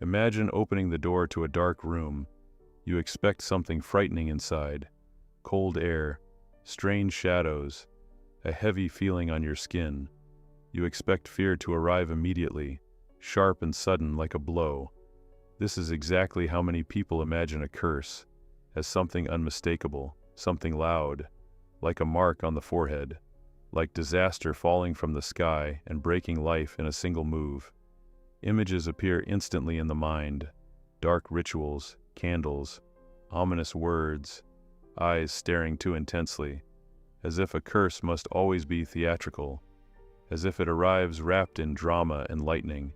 Imagine opening the door to a dark room. You expect something frightening inside. Cold air, strange shadows, a heavy feeling on your skin. You expect fear to arrive immediately, sharp and sudden like a blow. This is exactly how many people imagine a curse, as something unmistakable, something loud, like a mark on the forehead, like disaster falling from the sky and breaking life in a single move. Images appear instantly in the mind, dark rituals, candles, ominous words, eyes staring too intensely, as if a curse must always be theatrical, as if it arrives wrapped in drama and lightning,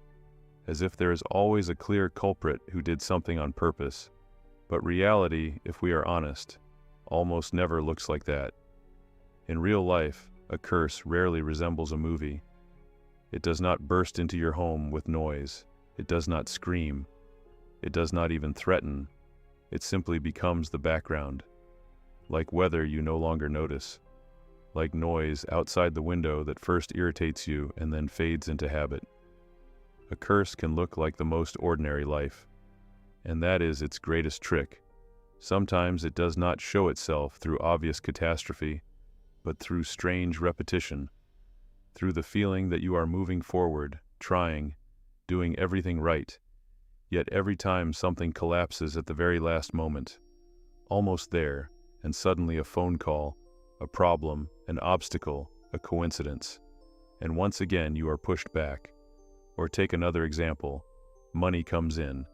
as if there is always a clear culprit who did something on purpose. But reality, if we are honest, almost never looks like that. In real life, a curse rarely resembles a movie. It does not burst into your home with noise. It does not scream. It does not even threaten. It simply becomes the background. Like weather you no longer notice. Like noise outside the window that first irritates you and then fades into habit. A curse can look like the most ordinary life. And that is its greatest trick. Sometimes it does not show itself through obvious catastrophe, but through strange repetition. Through the feeling that you are moving forward, trying, doing everything right, yet every time something collapses at the very last moment. Almost there, and suddenly a phone call, a problem, an obstacle, a coincidence. And once again you are pushed back. Or take another example. Money comes in,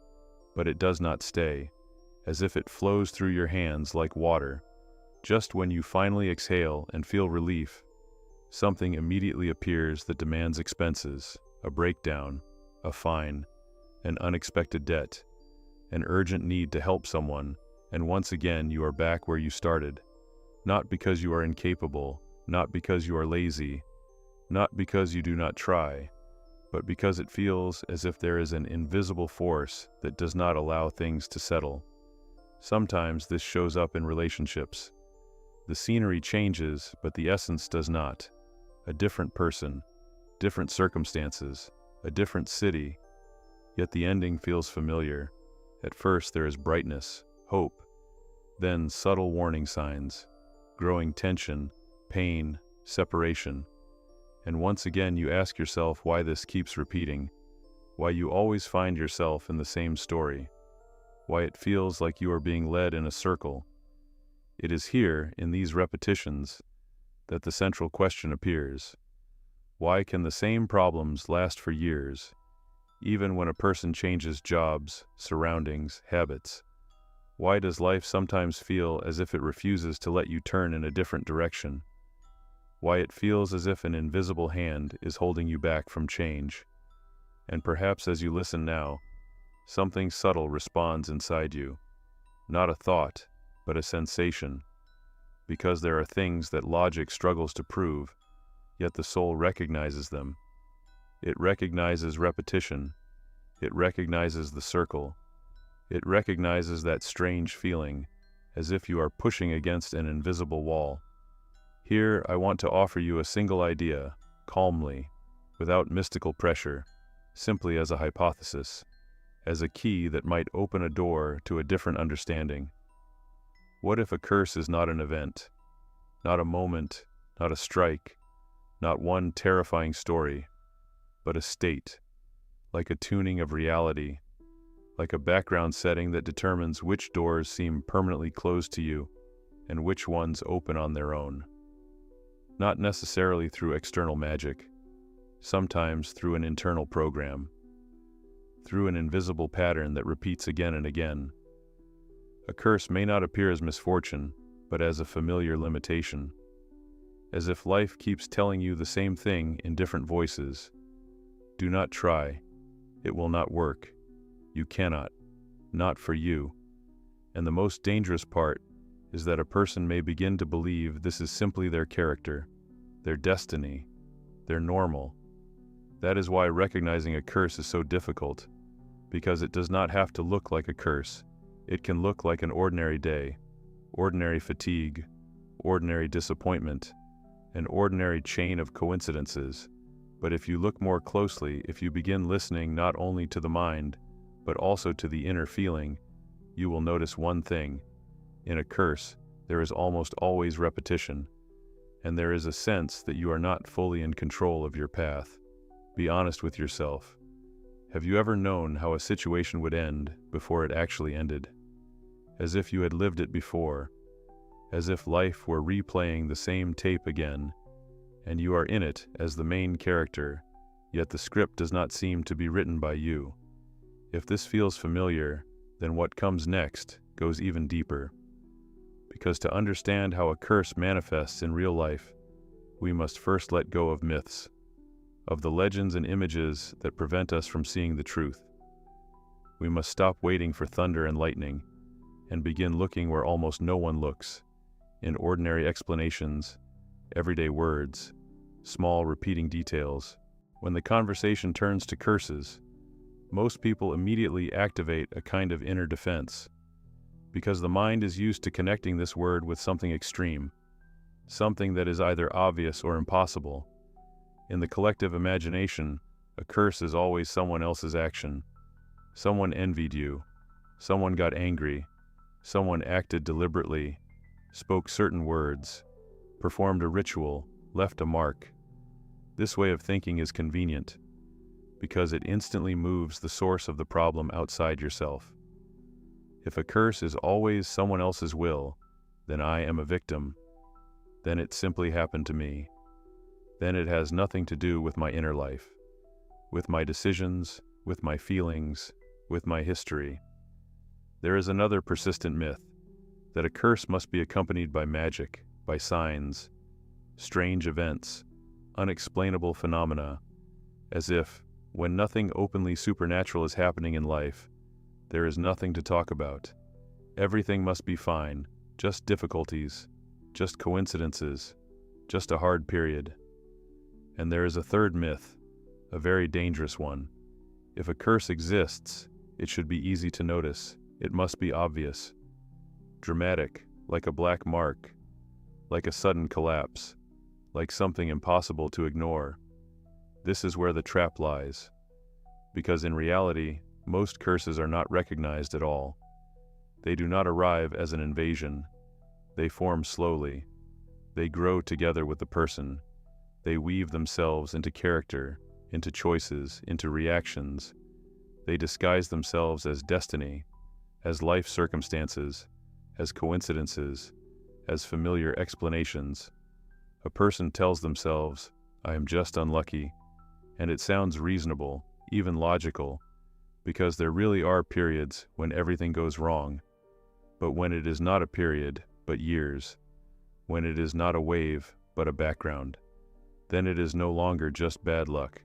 but it does not stay, as if it flows through your hands like water. Just when you finally exhale and feel relief, something immediately appears that demands expenses, a breakdown, a fine, an unexpected debt, an urgent need to help someone, and once again you are back where you started. Not because you are incapable, not because you are lazy, not because you do not try, but because it feels as if there is an invisible force that does not allow things to settle. Sometimes this shows up in relationships. The scenery changes, but the essence does not. A different person, different circumstances, a different city, yet the ending feels familiar. At first there is brightness, hope, then subtle warning signs, growing tension, pain, separation. And once again you ask yourself why this keeps repeating, why you always find yourself in the same story, why it feels like you are being led in a circle. It is here, in these repetitions, that the central question appears. Why can the same problems last for years, even when a person changes jobs, surroundings, habits? Why does life sometimes feel as if it refuses to let you turn in a different direction? Why it feels as if an invisible hand is holding you back from change? And perhaps as you listen now, something subtle responds inside you. Not a thought, but a sensation. Because there are things that logic struggles to prove, yet the soul recognizes them. It recognizes repetition. It recognizes the circle. It recognizes that strange feeling, as if you are pushing against an invisible wall. Here I want to offer you a single idea, calmly, without mystical pressure, simply as a hypothesis, as a key that might open a door to a different understanding. What if a curse is not an event, not a moment, not a strike, not one terrifying story, but a state, like a tuning of reality, like a background setting that determines which doors seem permanently closed to you and which ones open on their own? Not necessarily through external magic, sometimes through an internal program, through an invisible pattern that repeats again and again. A curse may not appear as misfortune, but as a familiar limitation, as if life keeps telling you the same thing in different voices. Do not try. It will not work. You cannot. Not for you. And the most dangerous part is that a person may begin to believe this is simply their character, their destiny, their normal. That is why recognizing a curse is so difficult, because it does not have to look like a curse. It can look like an ordinary day, ordinary fatigue, ordinary disappointment, an ordinary chain of coincidences. But if you look more closely, if you begin listening not only to the mind, but also to the inner feeling, you will notice one thing. In a curse, there is almost always repetition, and there is a sense that you are not fully in control of your path. Be honest with yourself. Have you ever known how a situation would end before it actually ended? As if you had lived it before, as if life were replaying the same tape again, and you are in it as the main character, yet the script does not seem to be written by you. If this feels familiar, then what comes next goes even deeper. Because to understand how a curse manifests in real life, we must first let go of myths, of the legends and images that prevent us from seeing the truth. We must stop waiting for thunder and lightning, and begin looking where almost no one looks, in ordinary explanations, everyday words, small repeating details. When the conversation turns to curses, most people immediately activate a kind of inner defense, because the mind is used to connecting this word with something extreme, something that is either obvious or impossible. In the collective imagination, a curse is always someone else's action. Someone envied you, someone got angry, someone acted deliberately, spoke certain words, performed a ritual, left a mark. This way of thinking is convenient, because it instantly moves the source of the problem outside yourself. If a curse is always someone else's will, then I am a victim. Then it simply happened to me. Then it has nothing to do with my inner life, with my decisions, with my feelings, with my history. There is another persistent myth, that a curse must be accompanied by magic, by signs, strange events, unexplainable phenomena, as if, when nothing openly supernatural is happening in life, there is nothing to talk about. Everything must be fine, just difficulties, just coincidences, just a hard period. And there is a third myth, a very dangerous one. If a curse exists, it should be easy to notice. It must be obvious, dramatic, like a black mark, like a sudden collapse, like something impossible to ignore. This is where the trap lies, because in reality, most curses are not recognized at all. They do not arrive as an invasion. They form slowly. They grow together with the person. They weave themselves into character, into choices, into reactions. They disguise themselves as destiny, as life circumstances, as coincidences, as familiar explanations. A person tells themselves, I am just unlucky, and it sounds reasonable, even logical, because there really are periods when everything goes wrong. But when it is not a period, but years, when it is not a wave, but a background, then it is no longer just bad luck.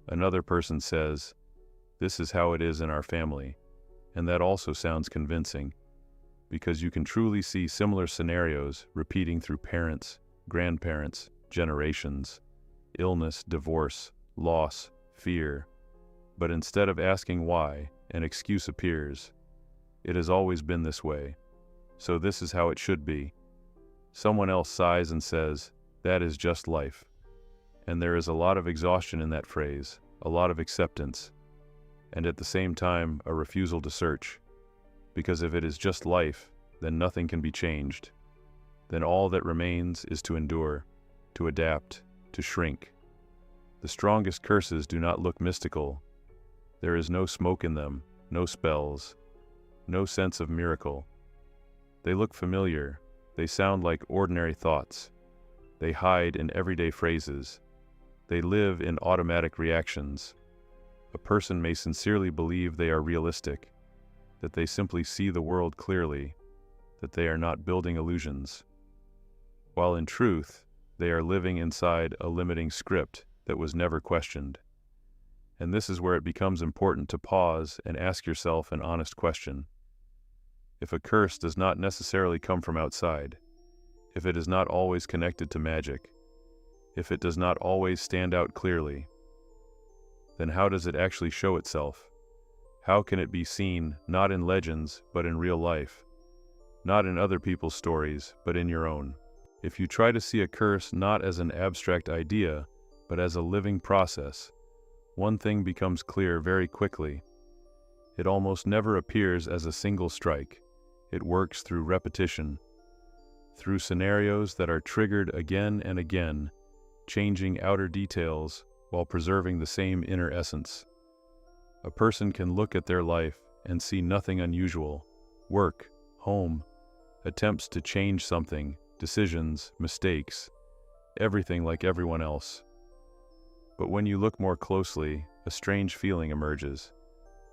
Another person says, this is how it is in our family, and that also sounds convincing, because you can truly see similar scenarios repeating through parents, grandparents, generations, illness, divorce, loss, fear. But instead of asking why, an excuse appears. It has always been this way, so this is how it should be. Someone else sighs and says, that is just life. And there is a lot of exhaustion in that phrase, a lot of acceptance, and at the same time a refusal to search. Because if it is just life, then nothing can be changed. Then all that remains is to endure, to adapt, to shrink. The strongest curses do not look mystical. There is no smoke in them, no spells, no sense of miracle. They look familiar, they sound like ordinary thoughts. They hide in everyday phrases. They live in automatic reactions. A person may sincerely believe they are realistic, that they simply see the world clearly, that they are not building illusions, while in truth, they are living inside a limiting script that was never questioned. And this is where it becomes important to pause and ask yourself an honest question. If a curse does not necessarily come from outside, if it is not always connected to magic, if it does not always stand out clearly, then how does it actually show itself? How can it be seen not in legends but in real life, not in other people's stories but in your own? If you try to see a curse not as an abstract idea but as a living process, one thing becomes clear very quickly. It almost never appears as a single strike. It works through repetition, through scenarios that are triggered again and again, changing outer details while preserving the same inner essence. A person can look at their life and see nothing unusual. Work, home, attempts to change something, decisions, mistakes, everything like everyone else. But when you look more closely, a strange feeling emerges,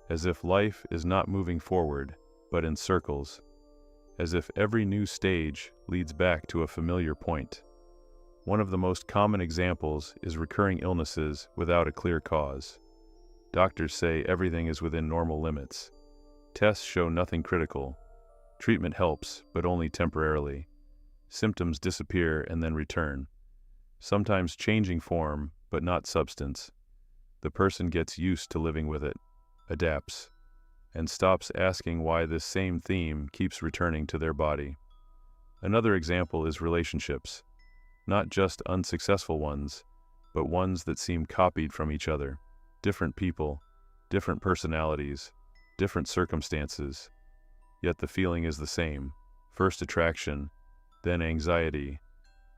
as if life is not moving forward, but in circles, as if every new stage leads back to a familiar point. One of the most common examples is recurring illnesses without a clear cause. Doctors say everything is within normal limits. Tests show nothing critical. Treatment helps, but only temporarily. Symptoms disappear and then return, sometimes changing form, but not substance. The person gets used to living with it, adapts, and stops asking why this same theme keeps returning to their body. Another example is relationships, not just unsuccessful ones, but ones that seem copied from each other. Different people, different personalities, different circumstances, yet the feeling is the same. First attraction, then anxiety,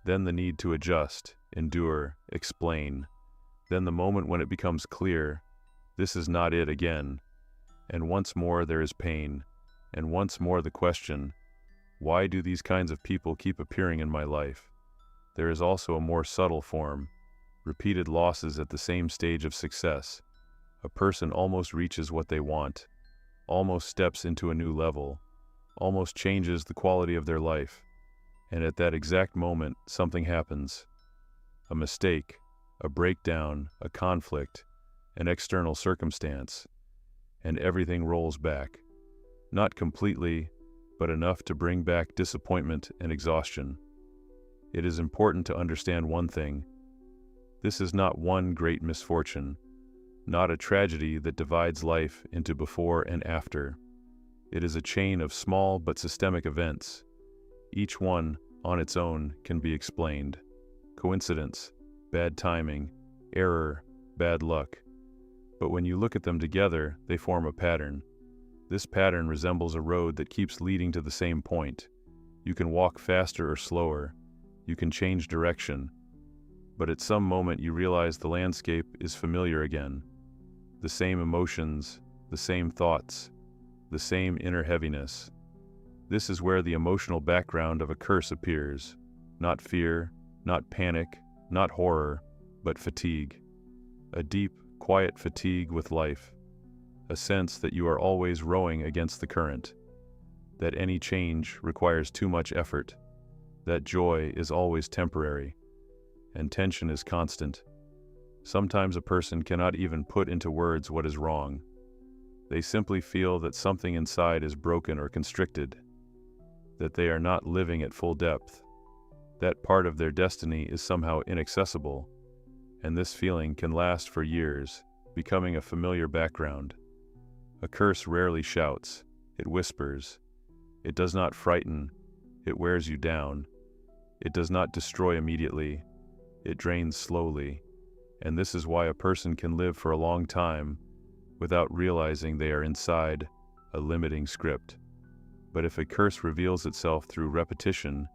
then the need to adjust, endure, explain, then the moment when it becomes clear, this is not it again, and once more there is pain, and once more the question, why do these kinds of people keep appearing in my life? There is also a more subtle form, repeated losses at the same stage of success. A person almost reaches what they want, almost steps into a new level, almost changes the quality of their life, and at that exact moment something happens. A mistake, a breakdown, a conflict, an external circumstance, and everything rolls back. Not completely, but enough to bring back disappointment and exhaustion. It is important to understand one thing. This is not one great misfortune, not a tragedy that divides life into before and after. It is a chain of small but systemic events. Each one, on its own, can be explained. Coincidence, bad timing, error, bad luck. But when you look at them together, they form a pattern. This pattern resembles a road that keeps leading to the same point. You can walk faster or slower. You can change direction. But at some moment you realize the landscape is familiar again. The same emotions, the same thoughts, the same inner heaviness. This is where the emotional background of a curse appears. Not fear, not panic, not horror, but fatigue. A deep, quiet fatigue with life. A sense that you are always rowing against the current. That any change requires too much effort. That joy is always temporary. And tension is constant. Sometimes a person cannot even put into words what is wrong. They simply feel that something inside is broken or constricted, that they are not living at full depth. That part of their destiny is somehow inaccessible, and this feeling can last for years, becoming a familiar background. A curse rarely shouts, it whispers. It does not frighten, it wears you down. It does not destroy immediately, it drains slowly. And this is why a person can live for a long time without realizing they are inside a limiting script. But if a curse reveals itself through repetition,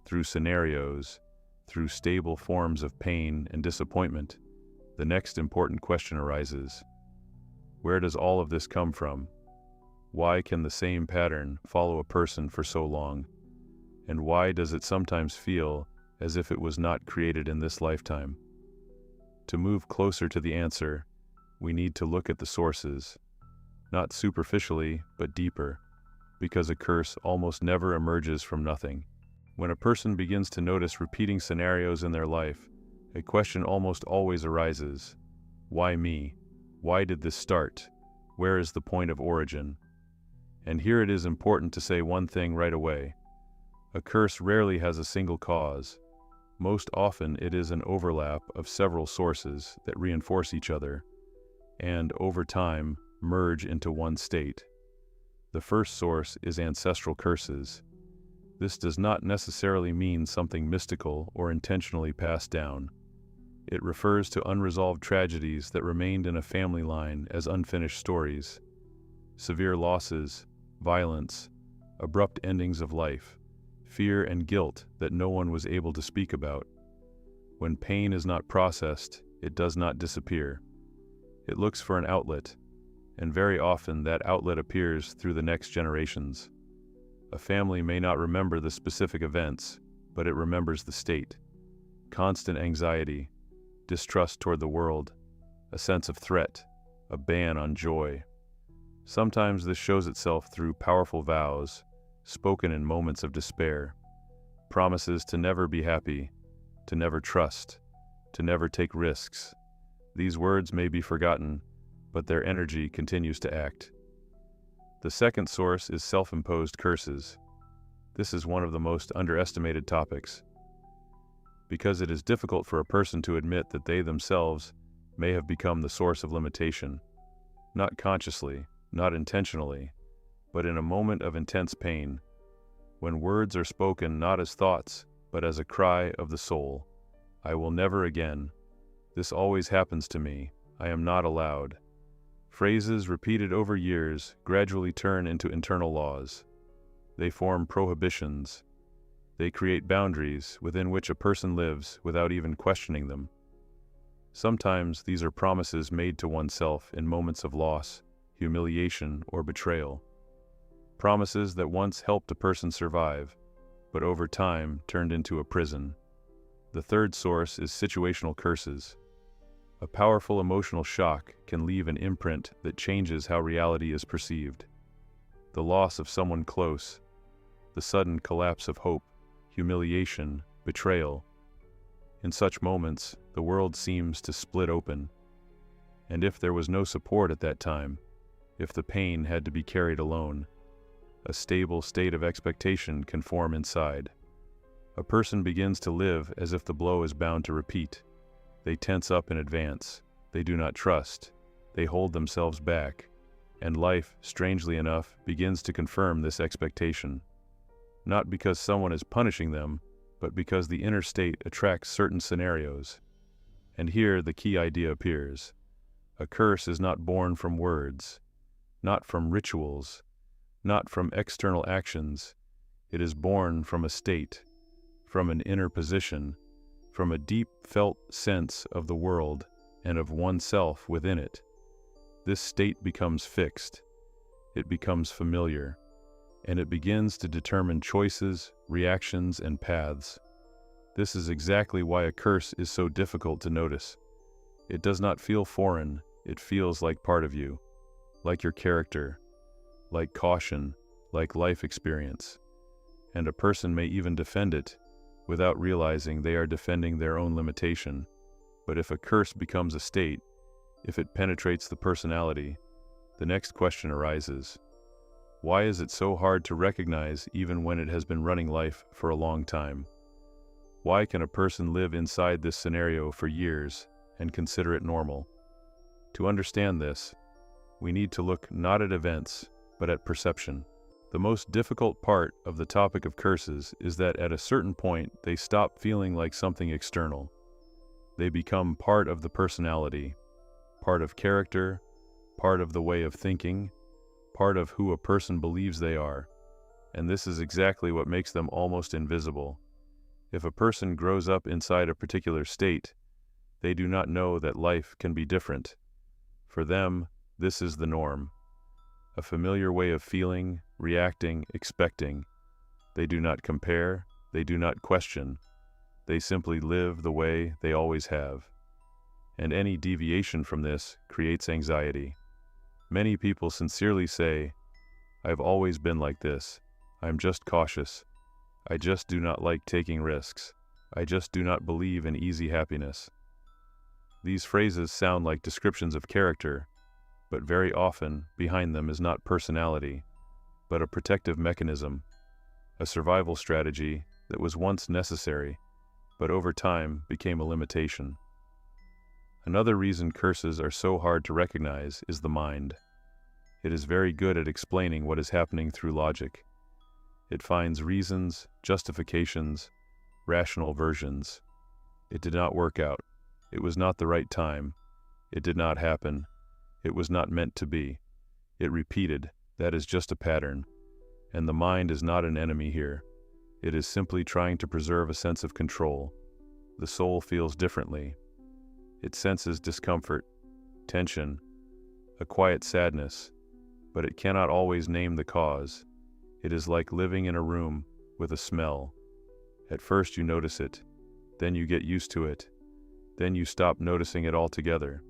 through scenarios, through stable forms of pain and disappointment, the next important question arises. Where does all of this come from? Why can the same pattern follow a person for so long? And why does it sometimes feel as if it was not created in this lifetime? To move closer to the answer, we need to look at the sources, not superficially, but deeper, because a curse almost never emerges from nothing. When a person begins to notice repeating scenarios in their life, a question almost always arises. Why me? Why did this start? Where is the point of origin? And here it is important to say one thing right away. A curse rarely has a single cause. Most often it is an overlap of several sources that reinforce each other, and over time merge into one state. The first source is ancestral curses. This does not necessarily mean something mystical or intentionally passed down. It refers to unresolved tragedies that remained in a family line as unfinished stories. severe losses, violence, abrupt endings of life, fear and guilt that no one was able to speak about. When pain is not processed, it does not disappear. It looks for an outlet, and very often that outlet appears through the next generations. A family may not remember the specific events, but it remembers the state. Constant anxiety, distrust toward the world, a sense of threat, a ban on joy. Sometimes this shows itself through powerful vows, spoken in moments of despair, promises to never be happy, to never trust, to never take risks. These words may be forgotten, but their energy continues to act. The second source is self-imposed curses. This is one of the most underestimated topics, because it is difficult for a person to admit that they themselves may have become the source of limitation, not consciously, not intentionally, but in a moment of intense pain, when words are spoken not as thoughts, but as a cry of the soul. I will never again. This always happens to me. I am not allowed. Phrases repeated over years gradually turn into internal laws. They form prohibitions. They create boundaries within which a person lives without even questioning them. Sometimes these are promises made to oneself in moments of loss, humiliation, or betrayal. Promises that once helped a person survive, but over time turned into a prison. The third source is situational curses. A powerful emotional shock can leave an imprint that changes how reality is perceived. The loss of someone close, the sudden collapse of hope, humiliation, betrayal. In such moments, the world seems to split open. And if there was no support at that time, if the pain had to be carried alone, a stable state of expectation can form inside. A person begins to live as if the blow is bound to repeat. They tense up in advance. They do not trust. They hold themselves back. And life, strangely enough, begins to confirm this expectation. Not because someone is punishing them, but because the inner state attracts certain scenarios. And here the key idea appears. A curse is not born from words, not from rituals, not from external actions. It is born from a state, from an inner position, from a deep felt sense of the world and of oneself within it. This state becomes fixed, it becomes familiar, and it begins to determine choices, reactions, and paths. This is exactly why a curse is so difficult to notice. It does not feel foreign, it feels like part of you, like your character, like caution, like life experience. And a person may even defend it, without realizing they are defending their own limitation. But if a curse becomes a state, if it penetrates the personality, the next question arises. Why is it so hard to recognize even when it has been running life for a long time? Why can a person live inside this scenario for years and consider it normal? To understand this, we need to look not at events, but at perception. The most difficult part of the topic of curses is that at a certain point they stop feeling like something external. They become part of the personality, part of character, part of the way of thinking, part of who a person believes they are. And this is exactly what makes them almost invisible. If a person grows up inside a particular state, they do not know that life can be different. For them, this is the norm. A familiar way of feeling, reacting, expecting. They do not compare, they do not question. They simply live the way they always have. And any deviation from this creates anxiety. Many people sincerely say, "I've always been like this. I'm just cautious. I just do not like taking risks. I just do not believe in easy happiness." These phrases sound like descriptions of character, but very often behind them is not personality, but a protective mechanism, a survival strategy that was once necessary, but over time became a limitation. Another reason curses are so hard to recognize is the mind. It is very good at explaining what is happening through logic. It finds reasons, justifications, rational versions. It did not work out. It was not the right time. It did not happen. It was not meant to be. It repeated, that is just a pattern. And the mind is not an enemy here. It is simply trying to preserve a sense of control. The soul feels differently. It senses discomfort, tension, a quiet sadness, but it cannot always name the cause. It is like living in a room with a smell. At first you notice it, then you get used to it, then you stop noticing it altogether,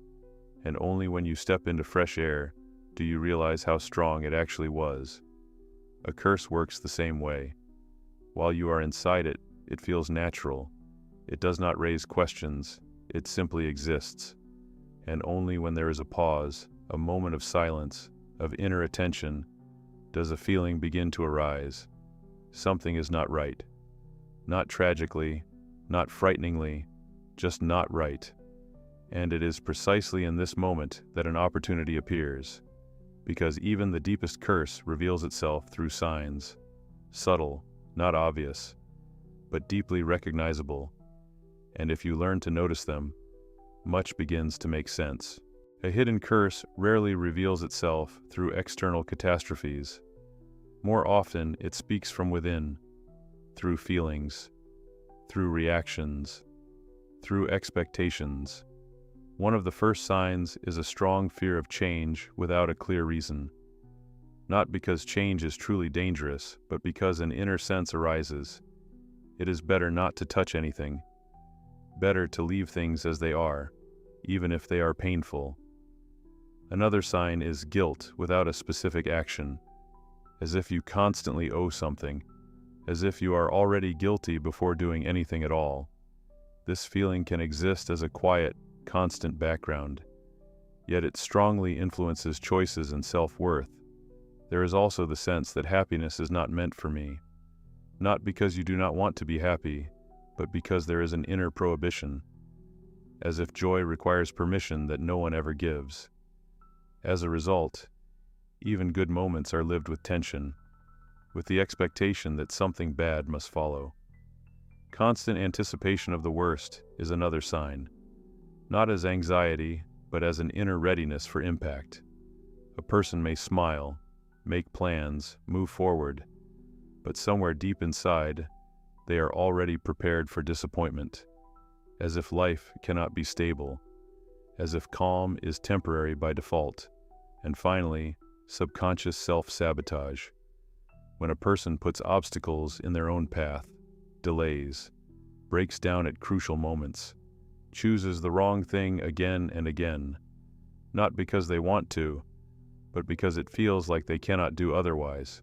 and only when you step into fresh air do you realize how strong it actually was. A curse works the same way. While you are inside it, it feels natural. It does not raise questions, it simply exists. And only when there is a pause, a moment of silence, of inner attention, does a feeling begin to arise. Something is not right. Not tragically, not frighteningly, just not right. And it is precisely in this moment that an opportunity appears, because even the deepest curse reveals itself through signs, subtle, not obvious, but deeply recognizable. And if you learn to notice them, much begins to make sense. A hidden curse rarely reveals itself through external catastrophes. More often, it speaks from within, through feelings, through reactions, through expectations. One of the first signs is a strong fear of change without a clear reason. Not because change is truly dangerous, but because an inner sense arises. It is better not to touch anything. Better to leave things as they are, even if they are painful. Another sign is guilt without a specific action, as if you constantly owe something, as if you are already guilty before doing anything at all. This feeling can exist as a quiet, constant background, yet it strongly influences choices and self-worth. There is also the sense that happiness is not meant for me. Not because you do not want to be happy, but because there is an inner prohibition, as if joy requires permission that no one ever gives. As a result, even good moments are lived with tension, with the expectation that something bad must follow. Constant anticipation of the worst is another sign, not as anxiety, but as an inner readiness for impact. A person may smile, make plans, move forward, but somewhere deep inside, they are already prepared for disappointment, as if life cannot be stable, as if calm is temporary by default. And finally, subconscious self-sabotage. When a person puts obstacles in their own path, delays, breaks down at crucial moments, chooses the wrong thing again and again, not because they want to, but because it feels like they cannot do otherwise.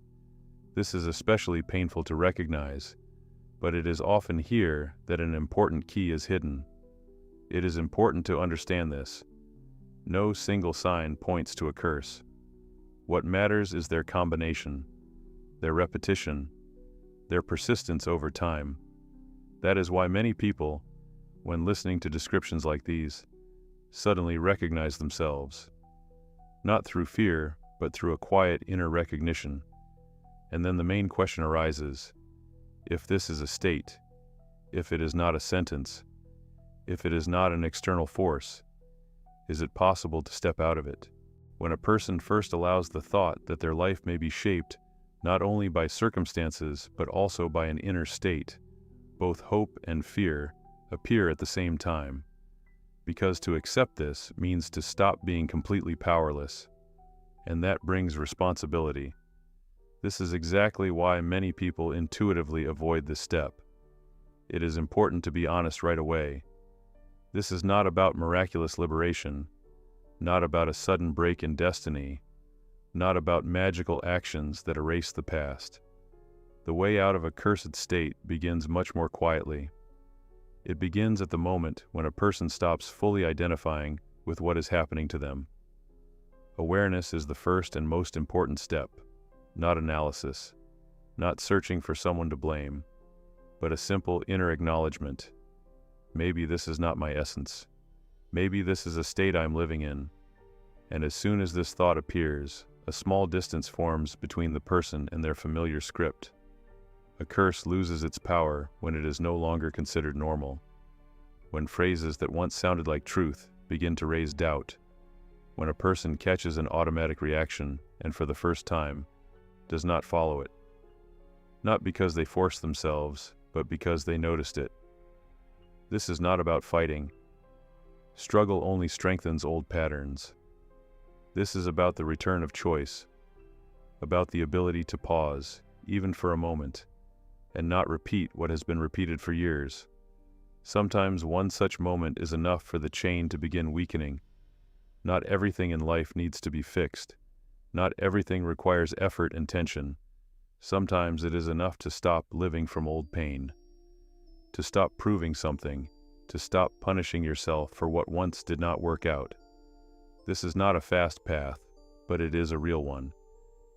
This is especially painful to recognize, but it is often here that an important key is hidden. It is important to understand this. No single sign points to a curse. What matters is their combination, their repetition, their persistence over time. That is why many people, when listening to descriptions like these, suddenly recognize themselves, not through fear, but through a quiet inner recognition. And then the main question arises: if this is a state, if it is not a sentence, if it is not an external force, is it possible to step out of it? When a person first allows the thought that their life may be shaped not only by circumstances but also by an inner state, both hope and fear appear at the same time. Because to accept this means to stop being completely powerless, and that brings responsibility. This is exactly why many people intuitively avoid this step. It is important to be honest right away. This is not about miraculous liberation, not about a sudden break in destiny, not about magical actions that erase the past. The way out of a cursed state begins much more quietly. It begins at the moment when a person stops fully identifying with what is happening to them. Awareness is the first and most important step, not analysis, not searching for someone to blame, but a simple inner acknowledgement. Maybe this is not my essence. Maybe this is a state I'm living in. And as soon as this thought appears, a small distance forms between the person and their familiar script. A curse loses its power when it is no longer considered normal. When phrases that once sounded like truth begin to raise doubt. When a person catches an automatic reaction and for the first time, does not follow it. Not because they forced themselves, but because they noticed it. This is not about fighting. Struggle only strengthens old patterns. This is about the return of choice, about the ability to pause, even for a moment, and not repeat what has been repeated for years. Sometimes one such moment is enough for the chain to begin weakening. Not everything in life needs to be fixed. Not everything requires effort and tension. Sometimes it is enough to stop living from old pain, to stop proving something, to stop punishing yourself for what once did not work out. This is not a fast path, but it is a real one,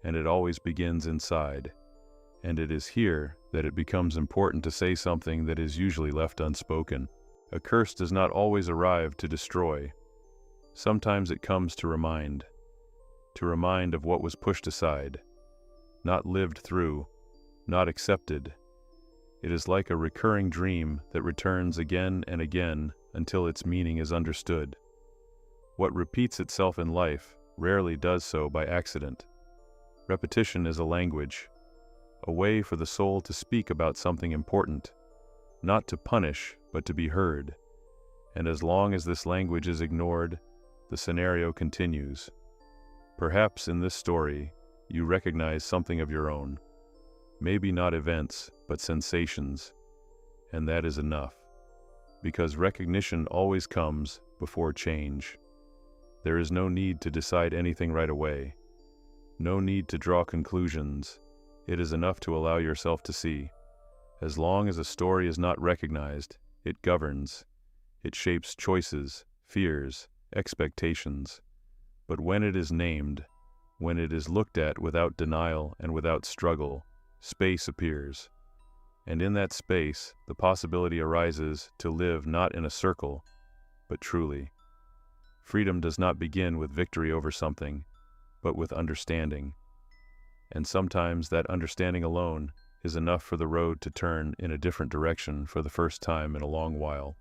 and it always begins inside. And it is here that it becomes important to say something that is usually left unspoken. A curse does not always arrive to destroy. Sometimes it comes to remind of what was pushed aside, not lived through, not accepted. It is like a recurring dream that returns again and again until its meaning is understood. What repeats itself in life rarely does so by accident. Repetition is a language, a way for the soul to speak about something important, not to punish, but to be heard. And as long as this language is ignored, the scenario continues. Perhaps in this story, you recognize something of your own. Maybe not events, but sensations. And that is enough. Because recognition always comes before change. There is no need to decide anything right away. No need to draw conclusions. It is enough to allow yourself to see. As long as a story is not recognized, it governs. It shapes choices, fears, expectations. But when it is named, when it is looked at without denial and without struggle, space appears. And in that space, the possibility arises to live not in a circle, but truly. Freedom does not begin with victory over something, but with understanding. And sometimes that understanding alone is enough for the road to turn in a different direction for the first time in a long while.